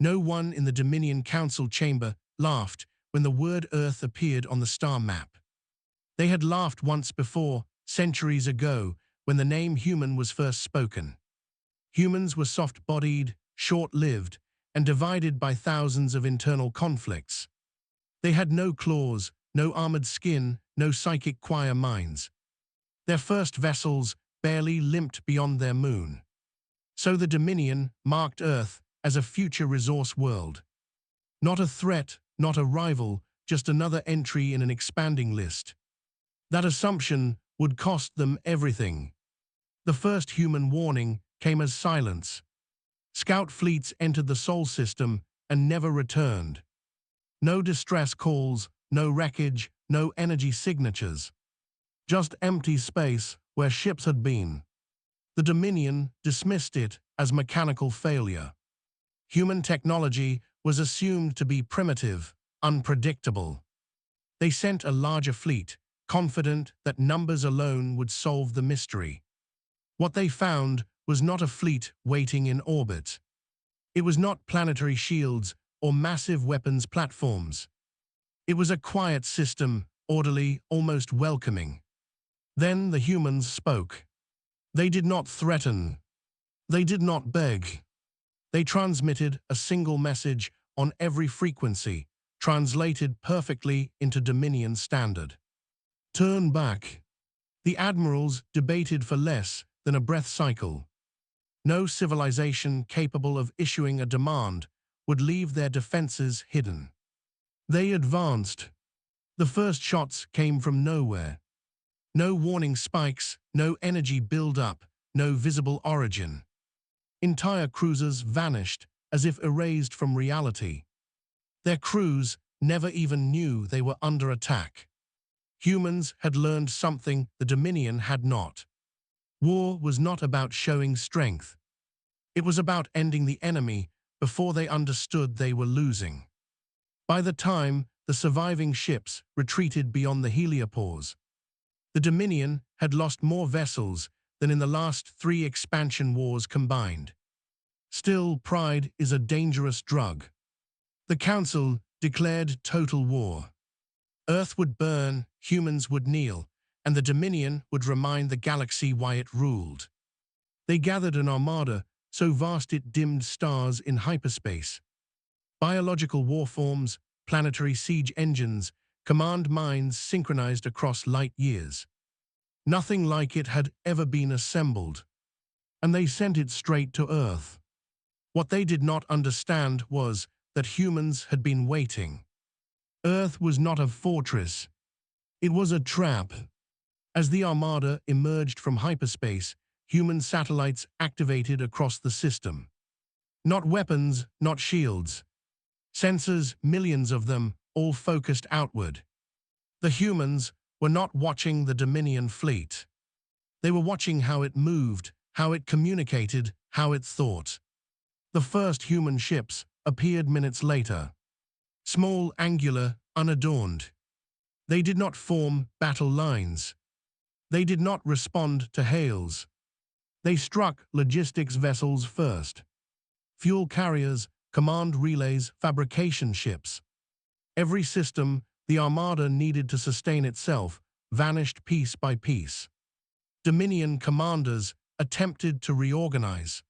No one in the Dominion Council chamber laughed when the word Earth appeared on the star map. They had laughed once before, centuries ago, when the name human was first spoken. Humans were soft-bodied, short-lived, and divided by thousands of internal conflicts. They had no claws, no armored skin, no psychic choir minds. Their first vessels barely limped beyond their moon. So the Dominion marked Earth as a future resource world. Not a threat, not a rival, just another entry in an expanding list. That assumption would cost them everything. The first human warning came as silence. Scout fleets entered the Sol system and never returned. No distress calls, no wreckage, no energy signatures. Just empty space where ships had been. The Dominion dismissed it as mechanical failure. Human technology was assumed to be primitive, unpredictable. They sent a larger fleet, confident that numbers alone would solve the mystery. What they found was not a fleet waiting in orbit. It was not planetary shields or massive weapons platforms. It was a quiet system, orderly, almost welcoming. Then the humans spoke. They did not threaten. They did not beg. They transmitted a single message on every frequency, translated perfectly into Dominion standard. Turn back. The admirals debated for less than a breath cycle. No civilization capable of issuing a demand would leave their defenses hidden. They advanced. The first shots came from nowhere. No warning spikes, no energy build-up, no visible origin. Entire cruisers vanished as if erased from reality. Their crews never even knew they were under attack. Humans had learned something the Dominion had not. War was not about showing strength. It was about ending the enemy before they understood they were losing. By the time the surviving ships retreated beyond the heliopause, the Dominion had lost more vessels than in the last 3 expansion wars combined. Still, pride is a dangerous drug. The Council declared total war. Earth would burn, humans would kneel, and the Dominion would remind the galaxy why it ruled. They gathered an armada so vast it dimmed stars in hyperspace. Biological warforms, planetary siege engines, command minds synchronized across light years. Nothing like it had ever been assembled. And they sent it straight to Earth. What they did not understand was that humans had been waiting. Earth was not a fortress. It was a trap. As the armada emerged from hyperspace, human satellites activated across the system. Not weapons, not shields. Sensors, millions of them, all focused outward. The humans were not watching the Dominion fleet. They were watching how it moved, how it communicated, how it thought. The first human ships appeared minutes later. Small, angular, unadorned. They did not form battle lines. They did not respond to hails. They struck logistics vessels first. Fuel carriers, command relays, fabrication ships. Every system the armada needed to sustain itself vanished piece by piece. Dominion commanders attempted to reorganize.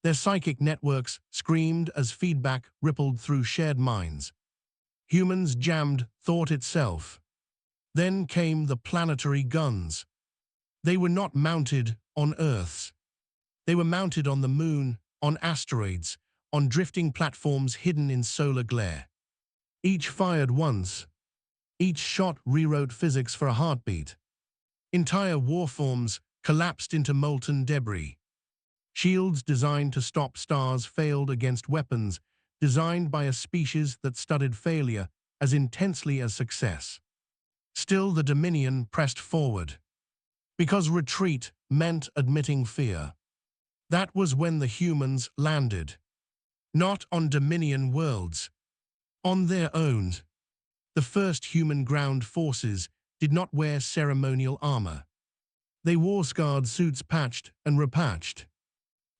Their psychic networks screamed as feedback rippled through shared minds. Humans jammed thought itself. Then came the planetary guns. They were not mounted on Earths. They were mounted on the moon, on asteroids, on drifting platforms hidden in solar glare. Each fired once. Each shot rewrote physics for a heartbeat. Entire warforms collapsed into molten debris. Shields designed to stop stars failed against weapons designed by a species that studied failure as intensely as success. Still, the Dominion pressed forward. Because retreat meant admitting fear. That was when the humans landed. Not on Dominion worlds. On their own. The first human ground forces did not wear ceremonial armor. They wore scarred suits patched and repatched.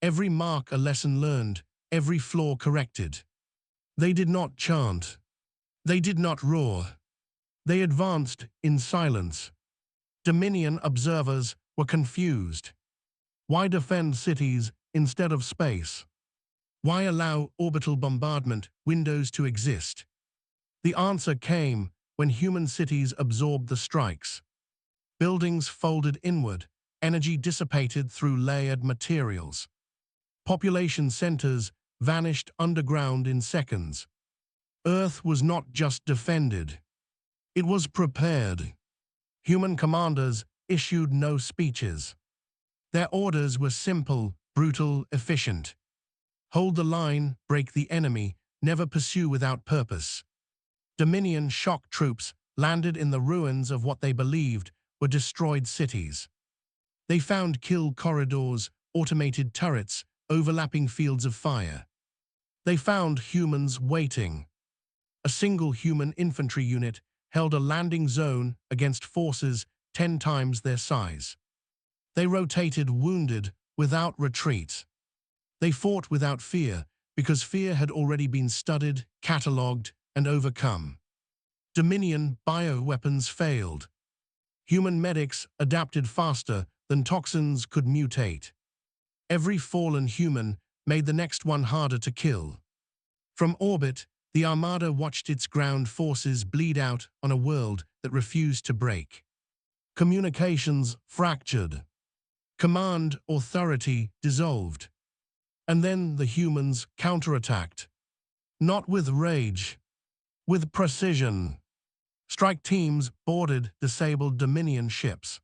Every mark a lesson learned, every flaw corrected. They did not chant. They did not roar. They advanced in silence. Dominion observers were confused. Why defend cities instead of space? Why allow orbital bombardment windows to exist? The answer came when human cities absorbed the strikes. Buildings folded inward, energy dissipated through layered materials. Population centers vanished underground in seconds. Earth was not just defended. It was prepared. Human commanders issued no speeches. Their orders were simple, brutal, efficient. Hold the line, break the enemy, never pursue without purpose. Dominion shock troops landed in the ruins of what they believed were destroyed cities. They found kill corridors, automated turrets, overlapping fields of fire. They found humans waiting. A single human infantry unit held a landing zone against forces 10 times their size. They rotated wounded without retreat. They fought without fear because fear had already been studied, catalogued, and overcome. Dominion bioweapons failed. Human medics adapted faster than toxins could mutate. Every fallen human made the next one harder to kill. From orbit, the Armada watched its ground forces bleed out on a world that refused to break. Communications fractured. Command authority dissolved. And then the humans counterattacked. Not with rage, with precision. Strike teams boarded disabled Dominion ships.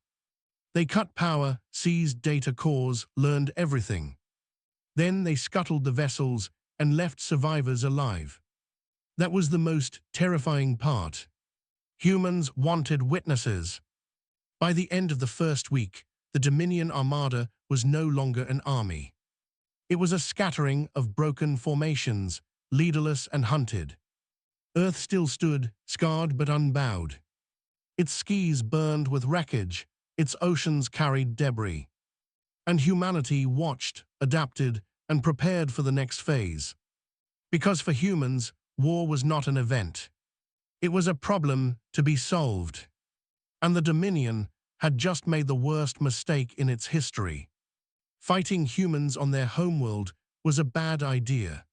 They cut power, seized data cores, learned everything. Then they scuttled the vessels and left survivors alive. That was the most terrifying part. Humans wanted witnesses. By the end of the first week, the Dominion Armada was no longer an army. It was a scattering of broken formations, leaderless and hunted. Earth still stood, scarred but unbowed. Its skies burned with wreckage, its oceans carried debris. And humanity watched, adapted, and prepared for the next phase. Because for humans, war was not an event. It was a problem to be solved. And the Dominion had just made the worst mistake in its history. Fighting humans on their homeworld was a bad idea.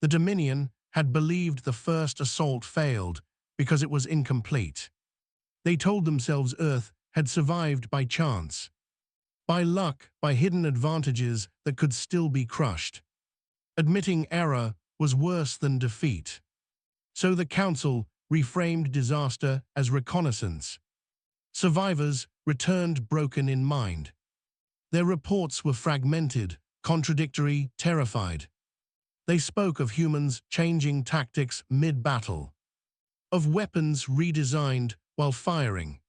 The Dominion had believed the first assault failed because it was incomplete. They told themselves Earth had survived by chance, by luck, by hidden advantages that could still be crushed. Admitting error was worse than defeat. So the Council reframed disaster as reconnaissance. Survivors returned broken in mind. Their reports were fragmented, contradictory, terrified. They spoke of humans changing tactics mid-battle, of weapons redesigned while firing,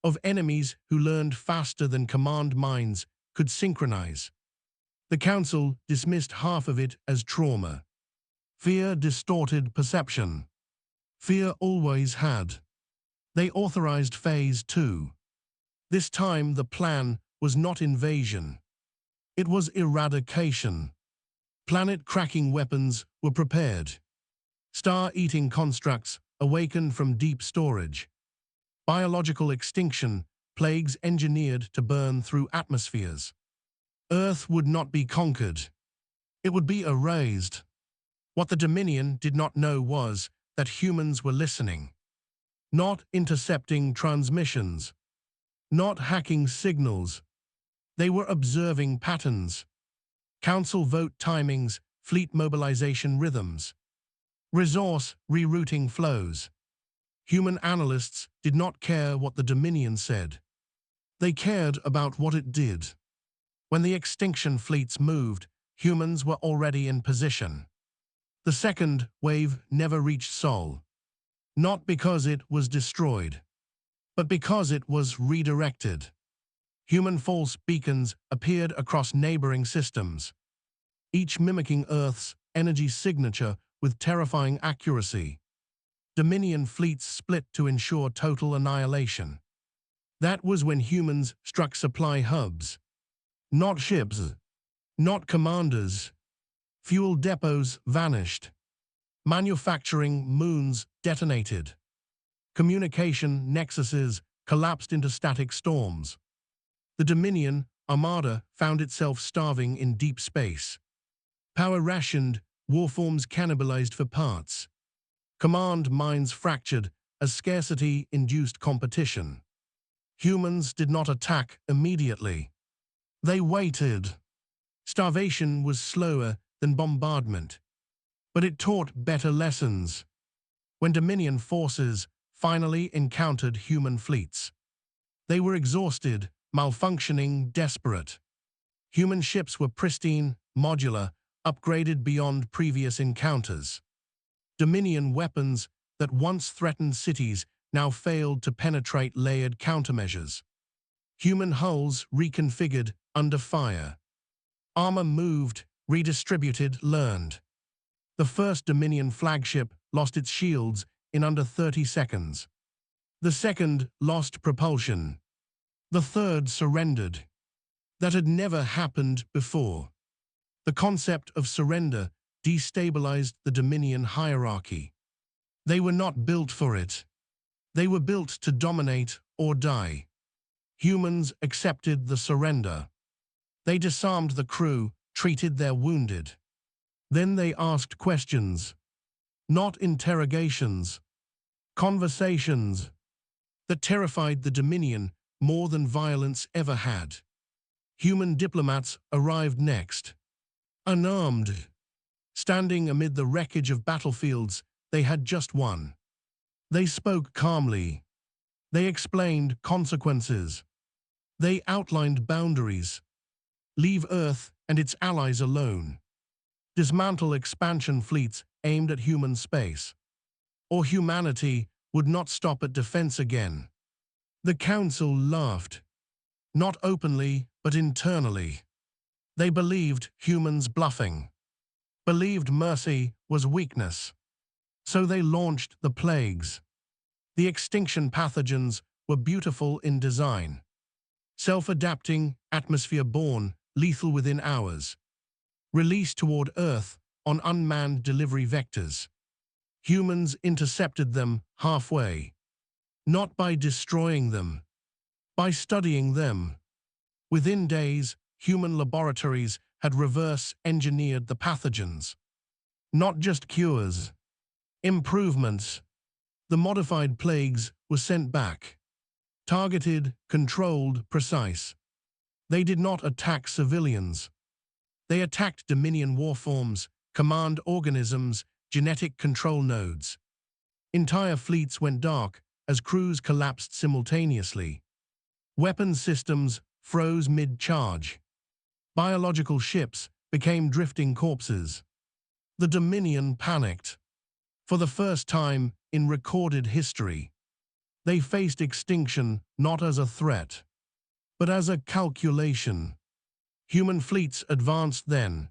of enemies who learned faster than command minds could synchronize. The Council dismissed half of it as trauma. Fear distorted perception. Fear always had. They authorized Phase 2. This time the plan was not invasion. It was eradication. Planet-cracking weapons were prepared. Star-eating constructs awakened from deep storage. Biological extinction, plagues engineered to burn through atmospheres. Earth would not be conquered. It would be erased. What the Dominion did not know was that humans were listening. Not intercepting transmissions. Not hacking signals. They were observing patterns. Council vote timings, fleet mobilization rhythms. Resource rerouting flows. Human analysts did not care what the Dominion said. They cared about what it did. When the extinction fleets moved, humans were already in position. The second wave never reached Sol. Not because it was destroyed, but because it was redirected. Human false beacons appeared across neighboring systems, each mimicking Earth's energy signature with terrifying accuracy. Dominion fleets split to ensure total annihilation. That was when humans struck supply hubs. Not ships, not commanders. Fuel depots vanished. Manufacturing moons detonated. Communication nexuses collapsed into static storms. The Dominion Armada found itself starving in deep space. Power rationed, warforms cannibalized for parts. Command minds fractured as scarcity induced competition. Humans did not attack immediately. They waited. Starvation was slower than bombardment, but it taught better lessons. When Dominion forces finally encountered human fleets, they were exhausted, malfunctioning, desperate. Human ships were pristine, modular, upgraded beyond previous encounters. Dominion weapons that once threatened cities now failed to penetrate layered countermeasures. Human hulls reconfigured under fire. Armor moved, redistributed, learned. The first Dominion flagship lost its shields in under 30 seconds. The second lost propulsion. The third surrendered. That had never happened before. The concept of surrender destabilized the Dominion hierarchy. They were not built for it. They were built to dominate or die. Humans accepted the surrender. They disarmed the crew, treated their wounded. Then they asked questions. Not interrogations. Conversations. That terrified the Dominion more than violence ever had. Human diplomats arrived next. Unarmed. Standing amid the wreckage of battlefields they had just won. They spoke calmly. They explained consequences. They outlined boundaries. Leave Earth and its allies alone. Dismantle expansion fleets aimed at human space. Or humanity would not stop at defense again. The Council laughed. Not openly, but internally. They believed humans bluffing. Believed mercy was weakness. So they launched the plagues. The extinction pathogens were beautiful in design. Self-adapting, atmosphere-borne, lethal within hours. Released toward Earth on unmanned delivery vectors. Humans intercepted them halfway. Not by destroying them, by studying them. Within days, human laboratories had reverse-engineered the pathogens. Not just cures, improvements. The modified plagues were sent back. Targeted, controlled, precise. They did not attack civilians. They attacked Dominion warforms, command organisms, genetic control nodes. Entire fleets went dark as crews collapsed simultaneously. Weapons systems froze mid-charge. Biological ships became drifting corpses. The Dominion panicked. For the first time in recorded history, they faced extinction not as a threat, but as a calculation. Human fleets advanced then,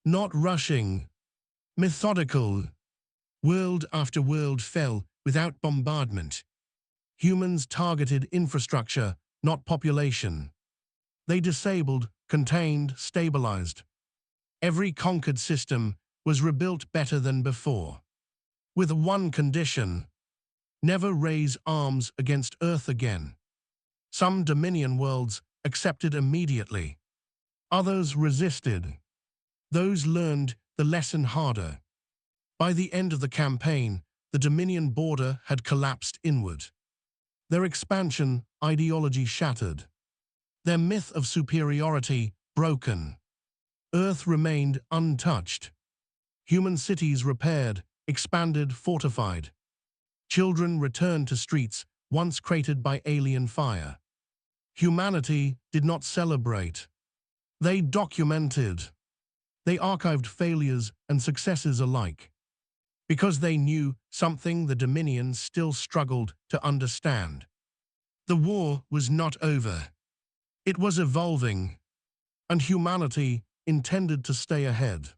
not rushing, methodical. World after world fell without bombardment. Humans targeted infrastructure, not population. They disabled, contained, stabilized. Every conquered system was rebuilt better than before. With one condition: never raise arms against Earth again. Some Dominion worlds accepted immediately. Others resisted. Those learned the lesson harder. By the end of the campaign, the Dominion border had collapsed inward. Their expansion ideology shattered. Their myth of superiority broken. Earth remained untouched. Human cities repaired, expanded, fortified. Children returned to streets once cratered by alien fire. Humanity did not celebrate. They documented. They archived failures and successes alike. Because they knew something the Dominion still struggled to understand. The war was not over. It was evolving, and humanity intended to stay ahead.